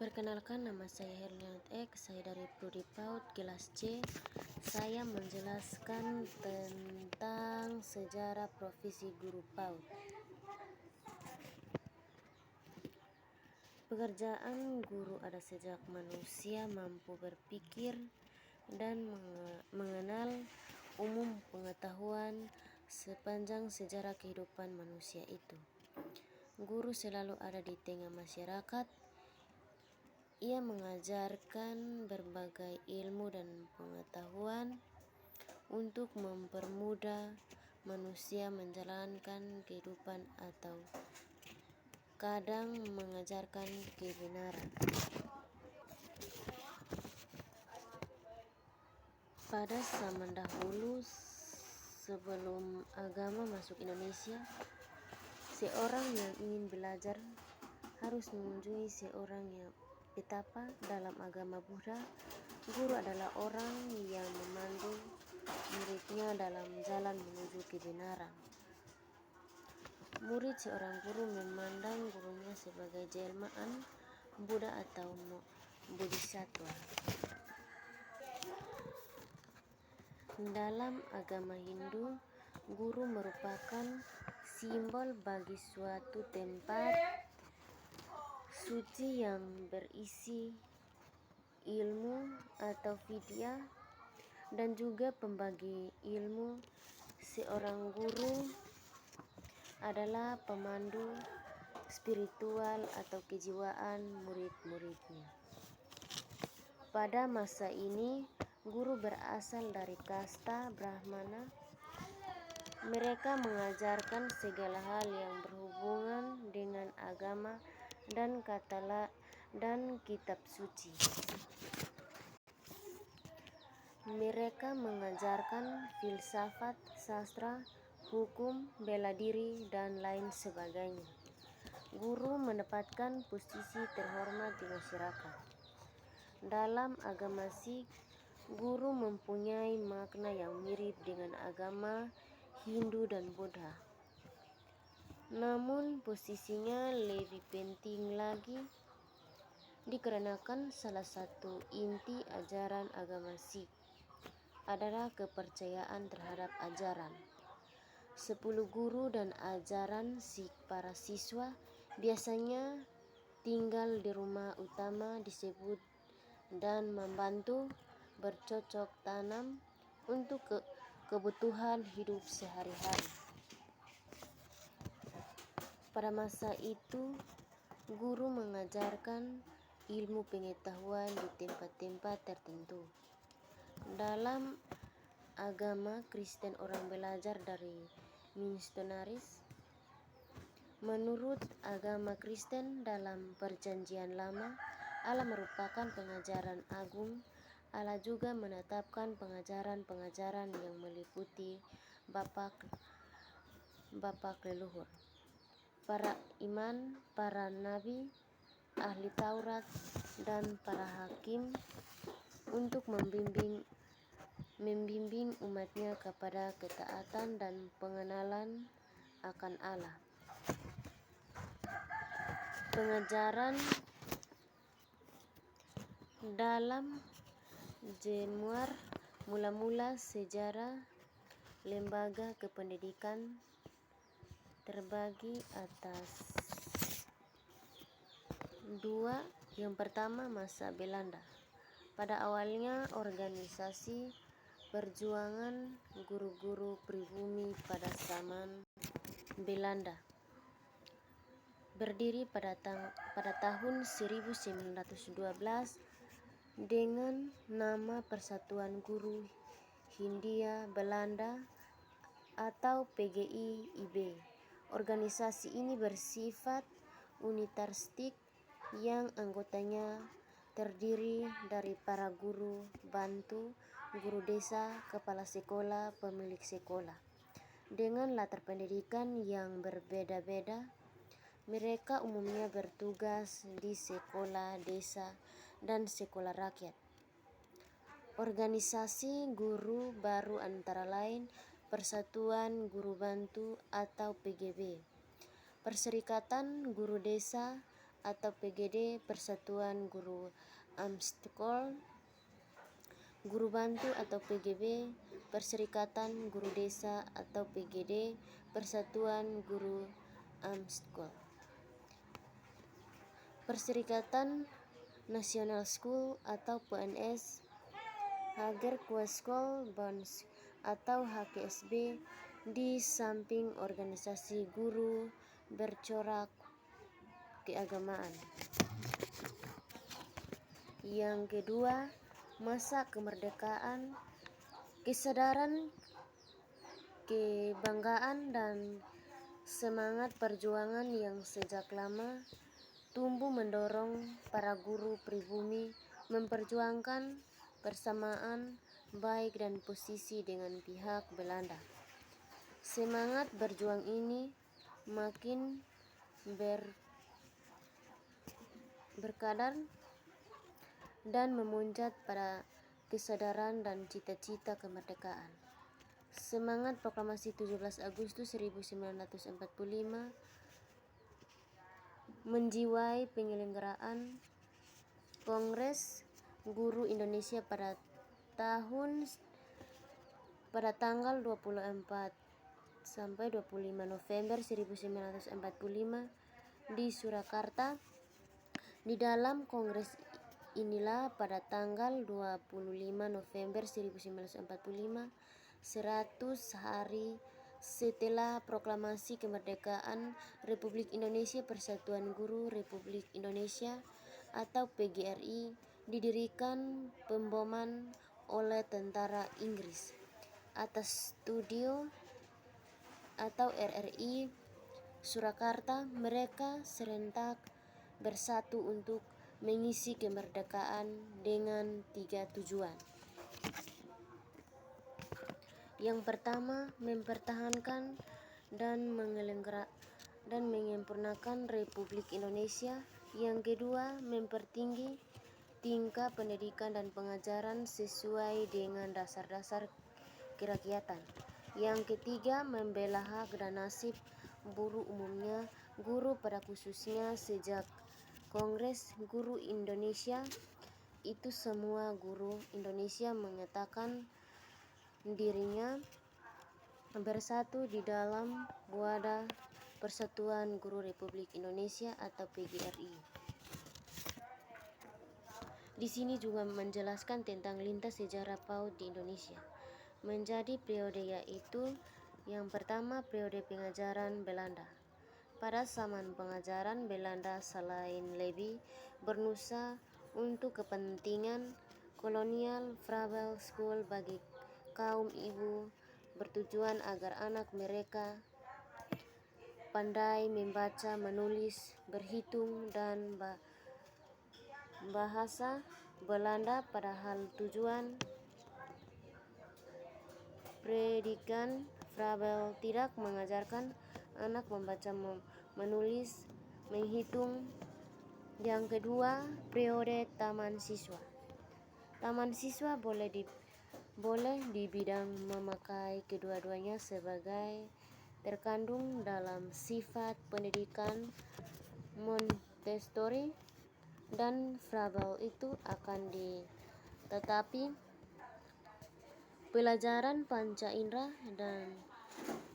Perkenalkan, nama saya Herlianat Ek, saya dari Prodi PAUD kelas C. Saya menjelaskan tentang sejarah profesi guru PAUD. Pekerjaan guru ada sejak manusia mampu berpikir dan mengenal umum pengetahuan sepanjang sejarah kehidupan manusia itu. Guru selalu ada di tengah masyarakat. Ia mengajarkan berbagai ilmu dan pengetahuan untuk mempermudah manusia menjalankan kehidupan atau kadang mengajarkan kebenaran. Pada zaman dahulu, sebelum agama masuk Indonesia, seorang yang ingin belajar harus mengunjungi seorang yang petapa. Dalam agama Buddha, guru adalah orang yang memandu muridnya dalam jalan menuju kebenaran. Murid seorang guru memandang gurunya sebagai jelmaan Buddha atau Bodhisattva. Dalam agama Hindu, guru merupakan simbol bagi suatu tempat suci yang berisi ilmu atau vidya dan juga pembagi ilmu. Seorang guru adalah pemandu spiritual atau kejiwaan murid-muridnya. Pada masa ini, guru berasal dari kasta Brahmana. Mereka mengajarkan segala hal yang berhubungan dengan agama dan kitab suci. Mereka mengajarkan filsafat, sastra, hukum, bela diri, dan lain sebagainya. Guru mendapatkan posisi terhormat di masyarakat. Dalam agama Sikh, guru mempunyai makna yang mirip dengan agama Hindu dan Buddha. Namun posisinya lebih penting lagi dikarenakan salah satu inti ajaran agama Sikh adalah kepercayaan terhadap ajaran. 10 guru dan ajaran Sikh. Para siswa biasanya tinggal di rumah utama disebut dan membantu bercocok tanam untuk kebutuhan hidup sehari-hari. Pada masa itu, guru mengajarkan ilmu pengetahuan di tempat-tempat tertentu. Dalam agama Kristen, orang belajar dari misionaris. Menurut agama Kristen, dalam Perjanjian Lama, Allah merupakan pengajaran agung. Allah juga menetapkan pengajaran-pengajaran yang meliputi bapak leluhur, para imam, para nabi, ahli Taurat, dan para hakim untuk membimbing umatnya kepada ketaatan dan pengenalan akan Allah. Pengajaran dalam Januar mula-mula sejarah lembaga kependidikan terbagi atas 2. Yang pertama, masa Belanda. Pada awalnya organisasi perjuangan guru-guru pribumi pada zaman Belanda berdiri pada tahun 1912 dengan nama Persatuan Guru Hindia Belanda atau PGI-IB. Organisasi ini bersifat unitaristik yang anggotanya terdiri dari para guru bantu, guru desa, kepala sekolah, pemilik sekolah. Dengan latar pendidikan yang berbeda-beda, mereka umumnya bertugas di sekolah desa dan sekolah rakyat. Organisasi guru baru antara lain Persatuan Guru Bantu atau PGB, Perserikatan Guru Desa atau PGD Persatuan Guru Amstkol, Guru Bantu atau PGB Perserikatan Guru Desa atau PGD Persatuan Guru Amstkol, Perserikatan National School atau PNS, Hager Kueskol Bons atau HKSB, di samping organisasi guru bercorak keagamaan. Yang kedua, masa kemerdekaan, kesadaran, kebanggaan, dan semangat perjuangan yang sejak lama tumbuh mendorong para guru pribumi memperjuangkan persamaan baik dan posisi dengan pihak Belanda. Semangat berjuang ini makin berkadar dan memuncak pada kesadaran dan cita-cita kemerdekaan. Semangat proklamasi 17 Agustus 1945 menjiwai penyelenggaraan Kongres Guru Indonesia pada tanggal 24 sampai 25 November 1945 di Surakarta. Di dalam kongres inilah pada tanggal 25 November 1945, 100 hari setelah proklamasi kemerdekaan Republik Indonesia Persatuan Guru Republik Indonesia atau PGRI didirikan pemboman oleh tentara Inggris atas studio atau RRI Surakarta. Mereka serentak bersatu untuk mengisi kemerdekaan dengan 3 tujuan. Yang pertama, mempertahankan dan menyempurnakan Republik Indonesia. Yang kedua, mempertinggi tingkat pendidikan dan pengajaran sesuai dengan dasar-dasar kerakyatan. Yang ketiga, membela hak dan nasib buruh umumnya, guru pada khususnya. Sejak Kongres Guru Indonesia itu, semua guru Indonesia menyatakan dirinya bersatu di dalam wadah Persatuan Guru Republik Indonesia atau PGRI. Di sini juga menjelaskan tentang lintas sejarah PAUD di Indonesia menjadi periode, yaitu yang pertama periode pengajaran Belanda. Pada zaman pengajaran Belanda, selain lebih bernusa untuk kepentingan kolonial, Frabel School bagi kaum ibu bertujuan agar anak mereka pandai membaca, menulis, berhitung, dan bahasa Belanda. Padahal tujuan pendidikan Frabel tidak mengajarkan anak membaca, menulis, menghitung. Yang kedua, periode taman siswa. Taman siswa boleh di bidang memakai kedua-duanya sebagai terkandung dalam sifat pendidikan Montessori dan Frabel itu akan tetapi pelajaran panca indera dan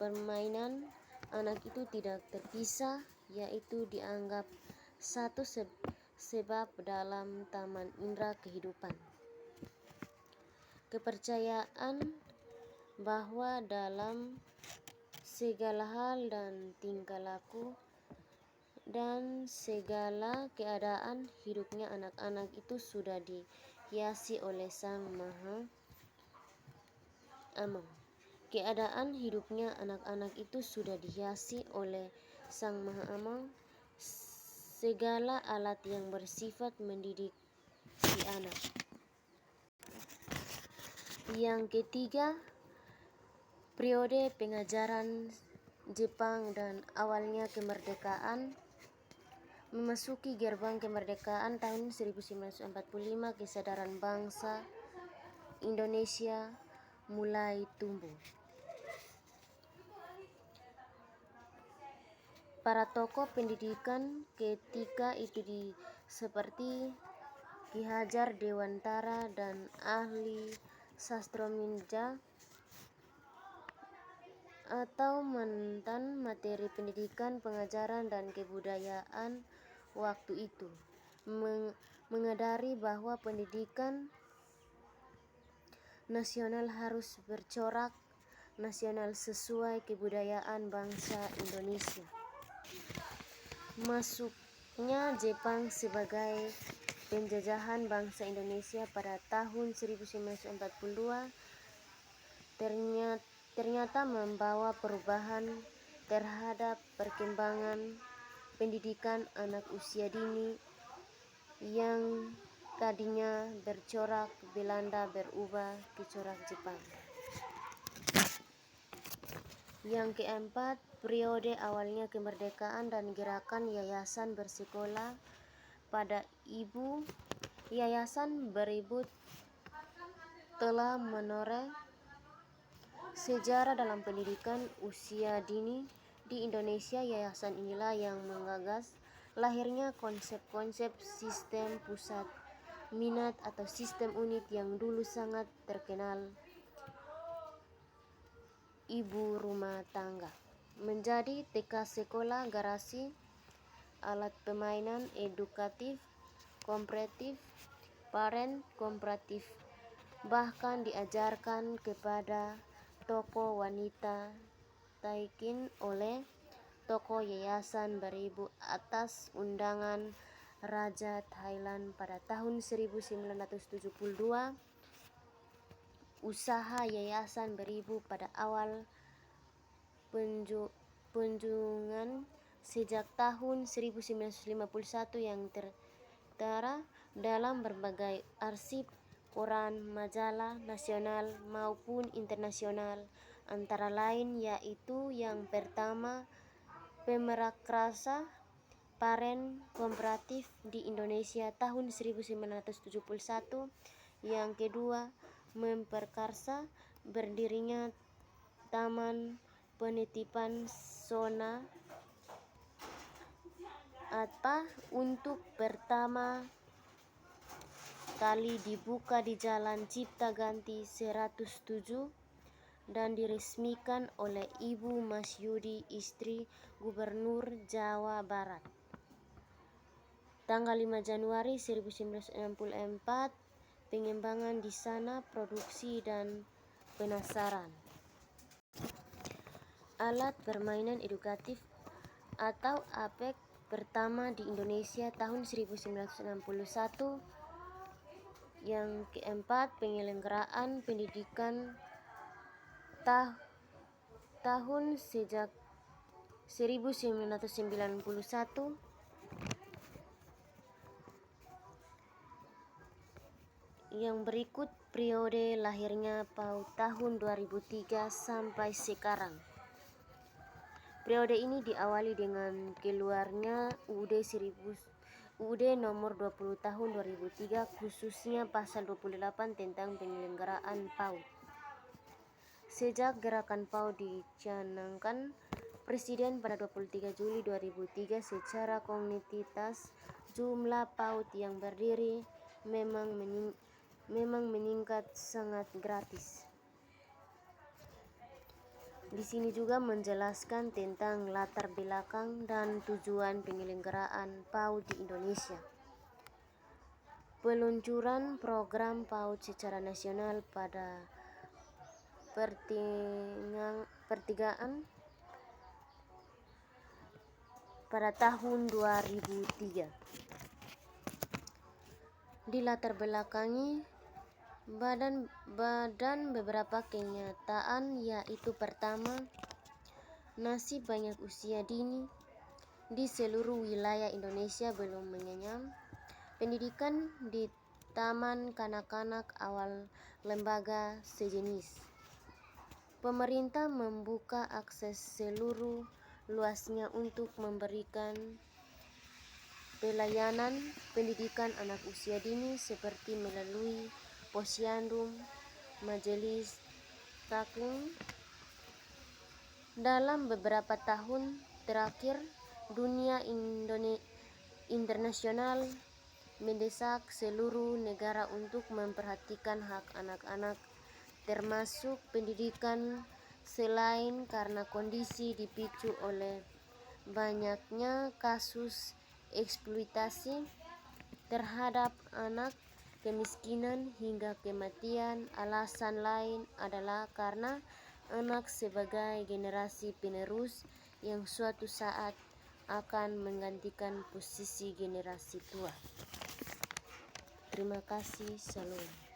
permainan anak itu tidak terpisah, yaitu dianggap satu sebab dalam taman indera kehidupan. Kepercayaan bahwa dalam segala hal dan tingkah laku dan segala keadaan hidupnya anak-anak itu sudah dihiasi oleh Sang Maha Amang. Keadaan hidupnya anak-anak itu sudah dihiasi oleh Sang Maha Amang, segala alat yang bersifat mendidik si anak. Yang ketiga, periode pengajaran Jepang dan awalnya kemerdekaan. Memasuki gerbang kemerdekaan tahun 1945, kesadaran bangsa Indonesia mulai tumbuh. para tokoh pendidikan ketika itu seperti Ki Hajar Dewantara dan ahli Sastrominja atau mantan materi pendidikan, pengajaran, dan kebudayaan waktu itu menyadari bahwa pendidikan nasional harus bercorak nasional sesuai kebudayaan bangsa Indonesia. Masuknya Jepang sebagai penjajahan bangsa Indonesia pada tahun 1942 ternyata membawa perubahan terhadap perkembangan pendidikan anak usia dini yang tadinya bercorak Belanda berubah ke corak Jepang. Yang keempat, periode awalnya kemerdekaan dan gerakan yayasan bersekolah pada ibu. Yayasan berebut telah menoreh sejarah dalam pendidikan usia dini di Indonesia. Yayasan inilah yang menggagas lahirnya konsep-konsep sistem pusat minat atau sistem unit yang dulu sangat terkenal ibu rumah tangga, menjadi TK sekolah, garasi, alat permainan edukatif, komparatif, parent komparatif, bahkan diajarkan kepada tokoh wanita taikin oleh tokoh yayasan berebut atas undangan Raja Thailand pada tahun 1972. Usaha yayasan berebut pada awal penjualan sejak tahun 1951 yang tertera dalam berbagai arsip koran majalah nasional maupun internasional, antara lain yaitu yang pertama Pemerakrasa Parent Komparatif di Indonesia tahun 1971, yang kedua memperkarsa berdirinya Taman Penitipan Sona Atpa untuk pertama kali dibuka di Jalan Ciptaganti 107 dan diresmikan oleh Ibu Masyudi, istri Gubernur Jawa Barat, tanggal 5 Januari 1964. Pengembangan di sana, produksi dan penasaran. Alat permainan edukatif atau APEK pertama di Indonesia tahun 1961. Yang keempat, penyelenggaraan pendidikan tahun sejak 1991. Yang berikut periode lahirnya PAUD tahun 2003 sampai sekarang. Periode ini diawali dengan keluarnya UUD nomor 20 tahun 2003, khususnya pasal 28 tentang penyelenggaraan PAUD. Sejak gerakan PAUD dicanangkan Presiden pada 23 Juli 2003, secara kuantitas jumlah PAUD yang berdiri memang meningkat sangat gratis. Di sini juga menjelaskan tentang latar belakang dan tujuan penyelenggaraan PAUD di Indonesia. Peluncuran program PAUD secara nasional pada pertengahan pada tahun 2003. Dilatar belakangi badan beberapa kenyataan, yaitu pertama, nasib banyak usia dini di seluruh wilayah Indonesia belum mengenyam pendidikan di taman kanak-kanak awal lembaga sejenis. Pemerintah membuka akses seluruh luasnya untuk memberikan pelayanan pendidikan anak usia dini seperti melalui posyandu, majelis taklim. Dalam beberapa tahun terakhir, dunia internasional mendesak seluruh negara untuk memperhatikan hak anak-anak, termasuk pendidikan, selain karena kondisi dipicu oleh banyaknya kasus eksploitasi terhadap anak, kemiskinan, hingga kematian. Alasan lain adalah karena anak sebagai generasi penerus yang suatu saat akan menggantikan posisi generasi tua. Terima kasih. Salam.